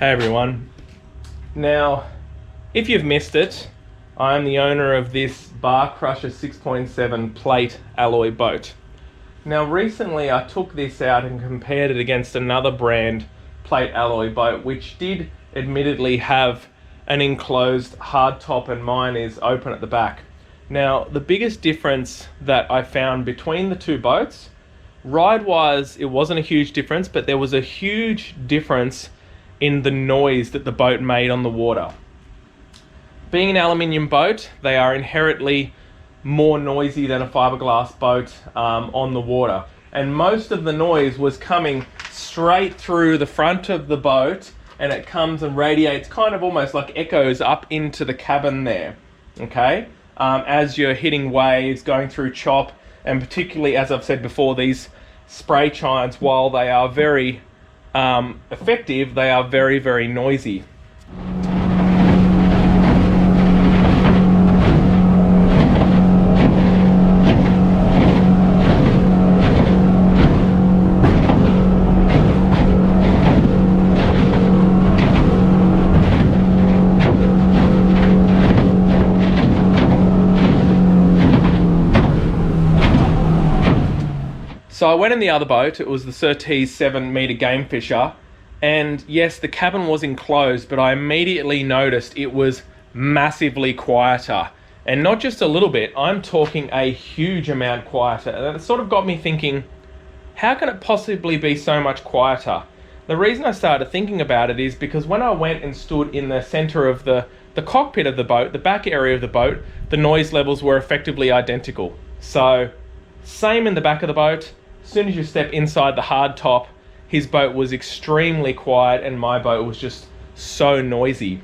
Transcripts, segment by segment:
Hey everyone. Now, if you've missed it, I am the owner of this Bar Crusher 6.7 plate alloy boat. Now recently I took this out and compared it against another brand plate alloy boat, which did admittedly have an enclosed hard top and mine is open at the back. Now the biggest difference that I found between the two boats, ride-wise it wasn't a huge difference, but there was a huge difference in the noise that the boat made on the water. Being an aluminium boat, they are inherently more noisy than a fiberglass boat on the water. And most of the noise was coming straight through the front of the boat, and it comes and radiates kind of almost like echoes up into the cabin there, okay? As you're hitting waves, going through chop, and particularly, as I've said before, these spray chines, while they are very effective, they are very, very noisy. So I went in the other boat, it was the Surtees 7-meter Game Fisher, and yes, the cabin was enclosed, but I immediately noticed it was massively quieter. And not just a little bit, I'm talking a huge amount quieter. And it sort of got me thinking, how can it possibly be so much quieter? The reason I started thinking about it is because when I went and stood in the center of the cockpit of the boat, the back area of the boat, the noise levels were effectively identical. So, same in the back of the boat. As soon as you step inside the hard top, his boat was extremely quiet and my boat was just so noisy.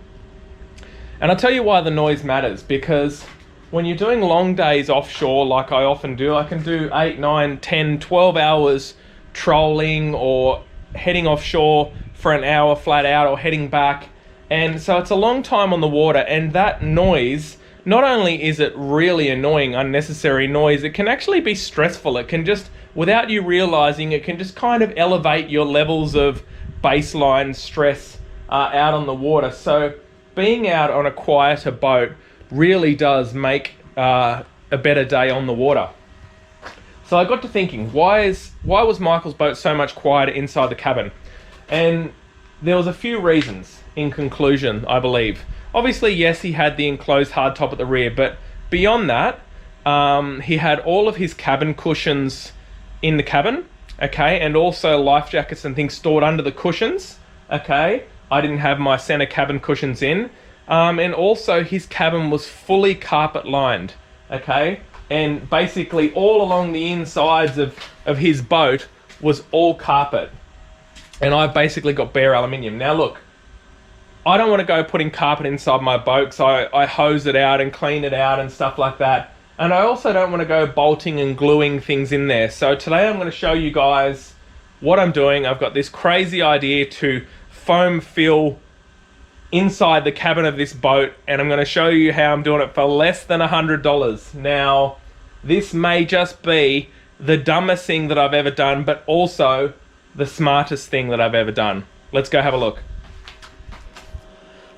And I'll tell you why the noise matters, because when you're doing long days offshore, like I often do, I can do 8, 9, 10, 12 hours trolling or heading offshore for an hour flat out or heading back. And so it's a long time on the water, and that noise, not only is it really annoying, unnecessary noise, it can actually be stressful. It can just, without you realizing, it can just kind of elevate your levels of baseline stress out on the water. So being out on a quieter boat really does make a better day on the water. So I got to thinking, why was Michael's boat so much quieter inside the cabin? And there was a few reasons in conclusion, I believe. Obviously, yes, he had the enclosed hardtop at the rear, but beyond that, he had all of his cabin cushions in the cabin, okay, and also life jackets and things stored under the cushions, okay. I didn't have my center cabin cushions in, and also his cabin was fully carpet lined, okay, and basically all along the insides of his boat was all carpet, and I've basically got bare aluminium. Now look, I don't want to go putting carpet inside my boat, so I hose it out and clean it out and stuff like that. And I also don't want to go bolting and gluing things in there. So today I'm going to show you guys what I'm doing. I've got this crazy idea to foam fill inside the cabin of this boat, and I'm going to show you how I'm doing it for less than $100. Now, this may just be the dumbest thing that I've ever done, but also the smartest thing that I've ever done. Let's go have a look.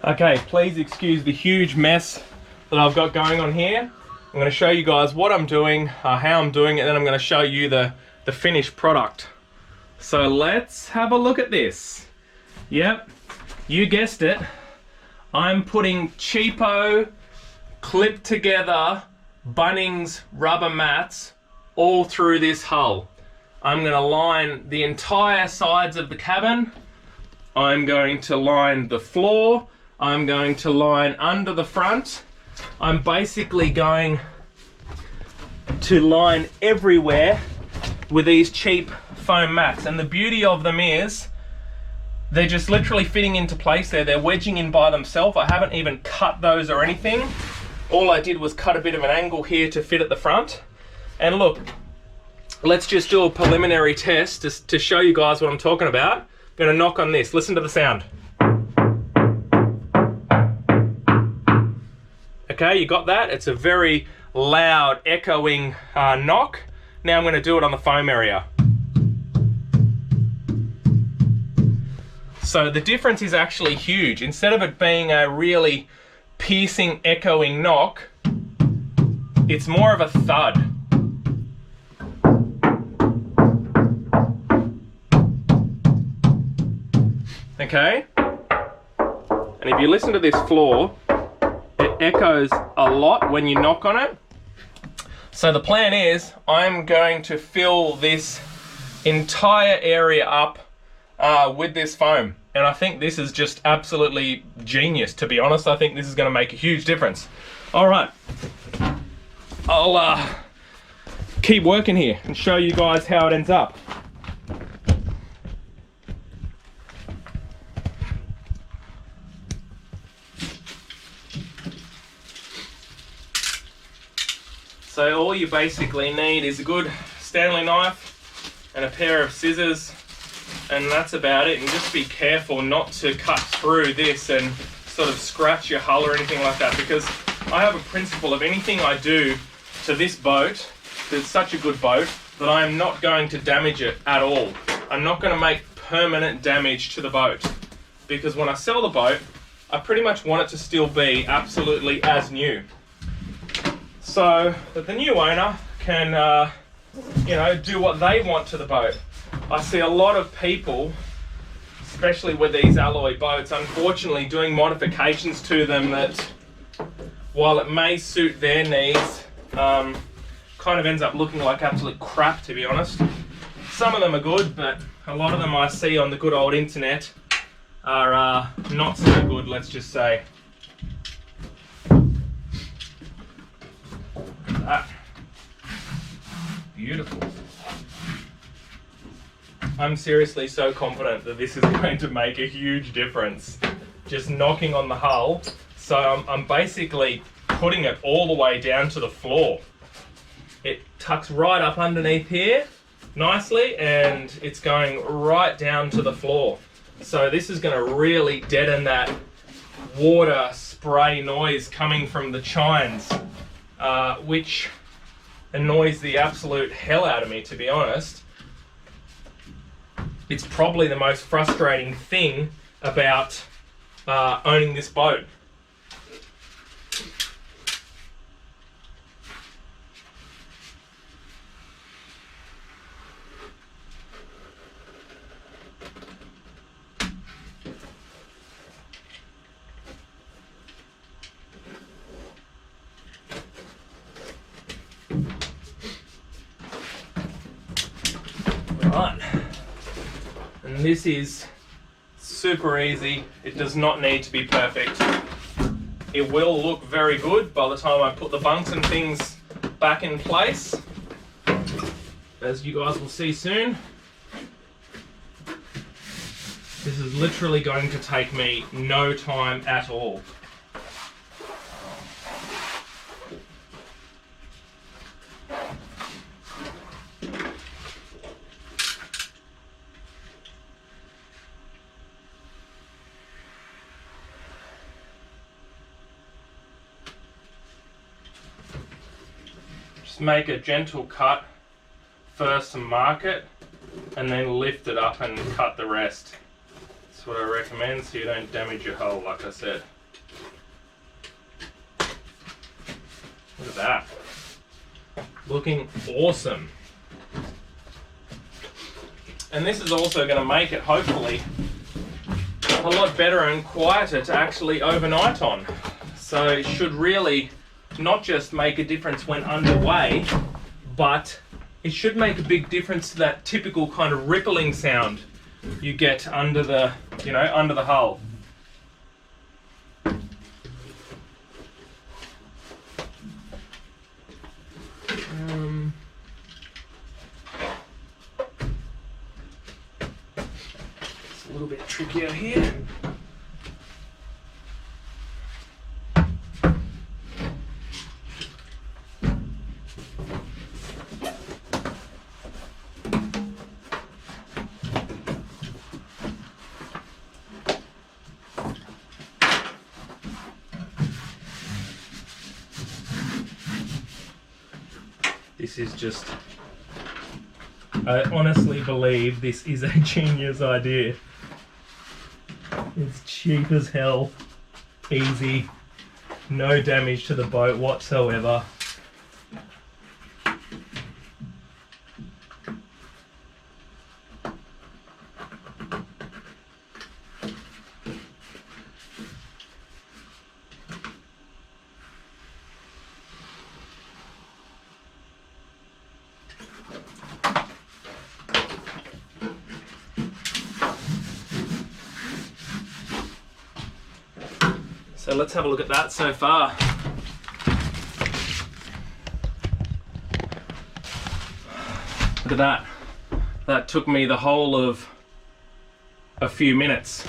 Okay, please excuse the huge mess that I've got going on here. I'm going to show you guys what I'm doing, how I'm doing it, and then I'm going to show you the finished product. So let's have a look at this. Yep, you guessed it. I'm putting cheapo, clipped together Bunnings rubber mats all through this hull. I'm going to line the entire sides of the cabin. I'm going to line the floor. I'm going to line under the front. I'm basically going to line everywhere with these cheap foam mats. And the beauty of them is they're just literally fitting into place there. They're wedging in by themselves. I haven't even cut those or anything. All I did was cut a bit of an angle here to fit at the front. And look, let's just do a preliminary test to show you guys what I'm talking about. I'm gonna knock on this. Listen to the sound. Okay, you got that? It's a very loud, echoing knock. Now I'm going to do it on the foam area. So the difference is actually huge. Instead of it being a really piercing, echoing knock, it's more of a thud. Okay? And if you listen to this floor, it echoes a lot when you knock on it. So the plan is, I'm going to fill this entire area up with this foam. And I think this is just absolutely genius, to be honest. I think this is going to make a huge difference. All right. I'll keep working here and show you guys how it ends up. So all you basically need is a good Stanley knife and a pair of scissors, and that's about it. And just be careful not to cut through this and sort of scratch your hull or anything like that, because I have a principle of anything I do to this boat, because it's such a good boat, that I am not going to damage it at all. I'm not going to make permanent damage to the boat, because when I sell the boat, I pretty much want it to still be absolutely as new, so that the new owner can do what they want to the boat. I see a lot of people, especially with these alloy boats, unfortunately doing modifications to them that, while it may suit their needs, kind of ends up looking like absolute crap, to be honest. Some of them are good, but a lot of them I see on the good old internet are not so good, let's just say. Look at that. Beautiful. I'm seriously so confident that this is going to make a huge difference. Just knocking on the hull. So I'm basically putting it all the way down to the floor. It tucks right up underneath here nicely, and it's going right down to the floor. So this is going to really deaden that water spray noise coming from the chines, which annoys the absolute hell out of me, to be honest. It's probably the most frustrating thing about owning this boat. Right. And this is super easy. It does not need to be perfect. It will look very good by the time I put the bunks and things back in place, as you guys will see soon. This is literally going to take me no time at all. Make a gentle cut first to mark it, and then lift it up and cut the rest. That's what I recommend, so you don't damage your hull, like I said. Look at that. Looking awesome. And this is also going to make it, hopefully, a lot better and quieter to actually overnight on. So it should really not just make a difference when underway, but it should make a big difference to that typical kind of rippling sound you get under the, under the hull. It's a little bit trickier here. This is just, I honestly believe this is a genius idea. It's cheap as hell, easy, no damage to the boat whatsoever. So let's have a look at that so far. Look at that. That took me the whole of a few minutes.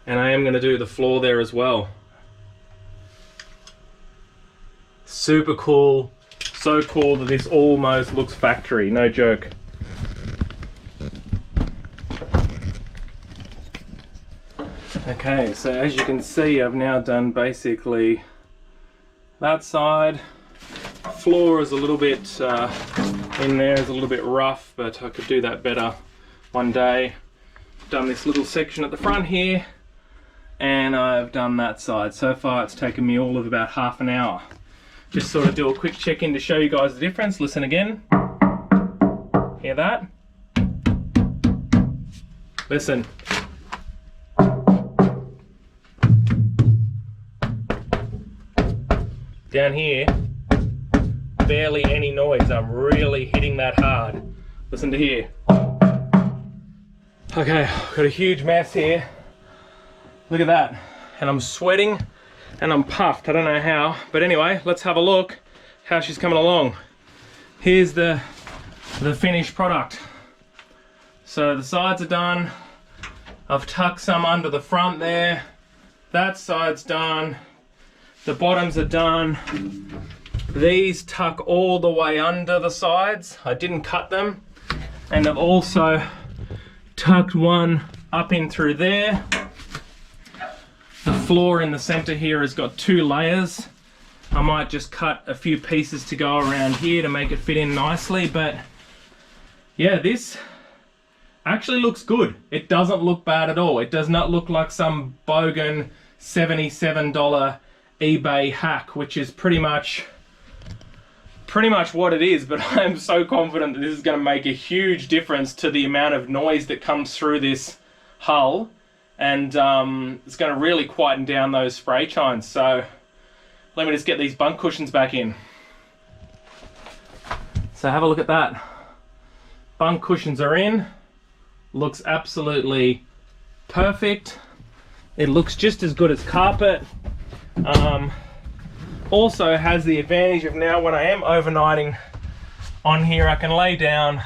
And I am going to do the floor there as well. Super cool. So cool that this almost looks factory, no joke. Okay, so as you can see, I've now done basically that side. Floor is a little bit in there is a little bit rough, but I could do that better one day. Done this little section at the front here, and I've done that side. So far it's taken me all of about half an hour. Just sort of do a quick check-in to show you guys the difference. Listen again. Hear that? Listen. Down here, barely any noise. I'm really hitting that hard. Listen to here. Okay, I've got a huge mess here. Look at that. And I'm sweating and I'm puffed. I don't know how, but anyway, let's have a look how she's coming along. Here's the finished product. So the sides are done. I've tucked some under the front there. That side's done. The bottoms are done. These tuck all the way under the sides. I didn't cut them. And I've also tucked one up in through there. The floor in the center here has got 2 layers. I might just cut a few pieces to go around here to make it fit in nicely, but yeah, this actually looks good. It doesn't look bad at all. It does not look like some bogan $77 eBay hack, which is pretty much what it is, but I'm so confident that this is going to make a huge difference to the amount of noise that comes through this hull, and it's going to really quieten down those spray chines. So let me just get these bunk cushions back in. So have a look at that. Bunk cushions are in. Looks absolutely perfect. It looks just as good as carpet. Also has the advantage of now when I am overnighting on here, I can lay down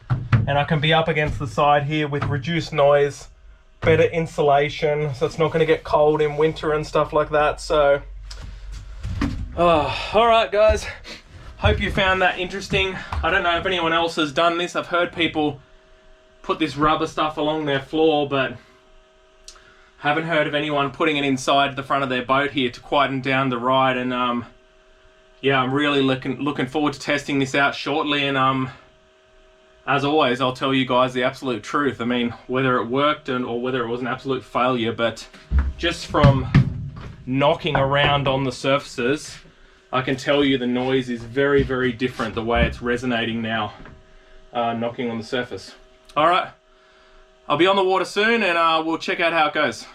and I can be up against the side here with reduced noise, better insulation, so it's not going to get cold in winter and stuff like that. So alright guys, hope you found that interesting. I don't know if anyone else has done this. I've heard people put this rubber stuff along their floor, but haven't heard of anyone putting it inside the front of their boat here to quieten down the ride. And yeah, I'm really looking forward to testing this out shortly. And as always, I'll tell you guys the absolute truth. I mean, whether it worked or whether it was an absolute failure, but just from knocking around on the surfaces, I can tell you the noise is very, very different the way it's resonating now, knocking on the surface. All right. I'll be on the water soon, and we'll check out how it goes.